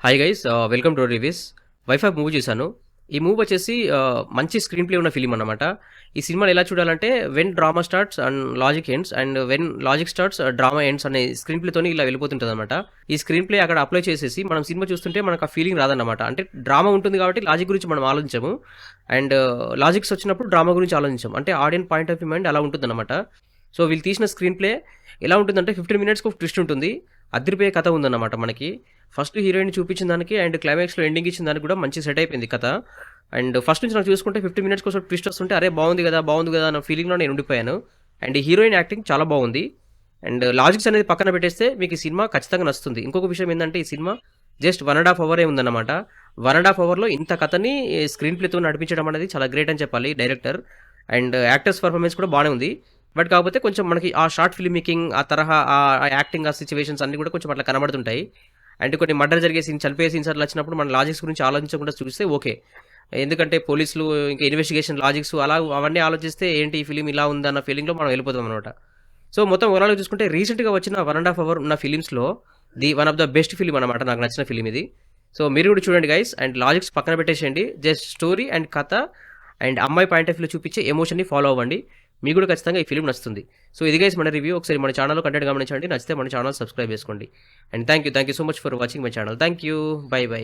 Hi guys, welcome two reviews. Wifi movie చూశాను. ఈ movie వచ్చేసి మంచి స్క్రీన్ ప్లే ఉన్న ఫిలిం అనమాట. ఈ సినిమాని ఎలా చూడాలంటే when drama starts and logic ends and when logic starts drama ends అనే స్క్రీన్ ప్లేతోని ఇలా వెళ్ళిపోతుంటుంది అనమాట. ఈ స్క్రీన్ ప్లే అక్కడ అప్లై చేసేసి మనం సినిమా చూస్తుంటే మనకు ఆ ఫీలింగ్ రాదన్నమాట. అంటే డ్రామా ఉంటుంది కాబట్టి లాజిక్ గురించి మనం ఆలోచించము, అండ్ లాజిక్స్ వచ్చినప్పుడు డ్రామా గురించి ఆలోచించాం. అంటే audience point of view mind అలా ఉంటుంది అనమాట. సో వీళ్ళు తీసిన స్క్రీన్ ప్లే ఎలా ఉంటుందంటే 15 మినిట్స్కి ఒక ట్విస్ట్ ఉంటుంది. అదిరిపోయే కథ ఉందన్నమాట మనకి. ఫస్ట్ హీరోయిన్ చూపించిన దానికి అండ్ క్లైమాక్స్లో ఎండింగ్ ఇచ్చిన దానికి కూడా మంచి సెట్ అయిపోయింది కథ. అండ్ ఫస్ట్ నుంచి నాకు చూసుకుంటే 15 మినిట్స్ కోసం ట్విస్ట్ వస్తుంటే అరే బాగుంది కదా అన్న ఫీలింగ్లో నేను ఉండిపోయాను. అండ్ ఈ హీరోయిన్ యాక్టింగ్ చాలా బాగుంది. అండ్ లాజిక్స్ అనేది పక్కన పెట్టేస్తే మీకు ఈ సినిమా ఖచ్చితంగా నచ్చుతుంది. ఇంకొక విషయం ఏంటంటే ఈ సినిమా జస్ట్ 1.5 అవరే ఉందన్నమాట. 1.5 అవర్లో ఇంత కథని స్క్రీన్ ప్లేతో నడిపించడం అనేది చాలా గ్రేట్ అని చెప్పాలి డైరెక్టర్. అండ్ యాక్టర్స్ పర్ఫార్మెన్స్ కూడా బాగానే ఉంది. బట్ కాకపోతే కొంచెం మనకి ఆ షార్ట్ ఫిల్మ్ మేకింగ్, ఆ తరహా ఆ యాక్టింగ్, ఆ సిచ్యువేషన్స్ అన్ని కూడా కొంచెం అట్లా కనబడుతుంటాయి. అండ్ కొన్ని మర్డర్ జరిగే సీన్, చనిపోయే సీన్స్ అట్లా వచ్చినప్పుడు మన లాజిక్స్ గురించి ఆలోచించకుండా చూస్తే ఓకే. ఎందుకంటే పోలీసులు ఇంకా ఇన్వెస్టిగేషన్ లాజిక్స్ అలా అవన్నీ ఆలోచిస్తే ఏంటి ఈ ఫిలిం ఇలా ఉందన్న ఫీలింగ్లో మనం వెళ్ళిపోతాం అనమాట. సో మొత్తం ఓవరాల్గా చూసుకుంటే రీసెంట్గా వచ్చిన 1.5 అవర్ ఉన్న ఫిలిమ్స్లో one of the best film అనమాట. నాకు నచ్చిన ఫిలిం ఇది. సో మీరు కూడా చూడండి గైస్. అండ్ లాజిక్స్ పక్కన పెట్టేసేయండి, జస్ట్ స్టోరీ అండ్ కథ అండ్ అమ్మాయి పాయింట్ ఆఫ్ వ్యూలో చూపించే ఎమోషన్ని ఫాలో అవ్వండి. మీకు కూడా ఖచ్చితంగా ఈ ఫిలిం నచ్చుతుంది. సో ఇది గైస్ మన రివ్యూ. ఒకసారి మన ఛానల్లో కంటెంట్ గమనించండి, నచ్చితే మన ఛానల్ సబ్స్క్రైబ్ చేసుకోండి. And thank you so much for watching my channel. Thank you, by by.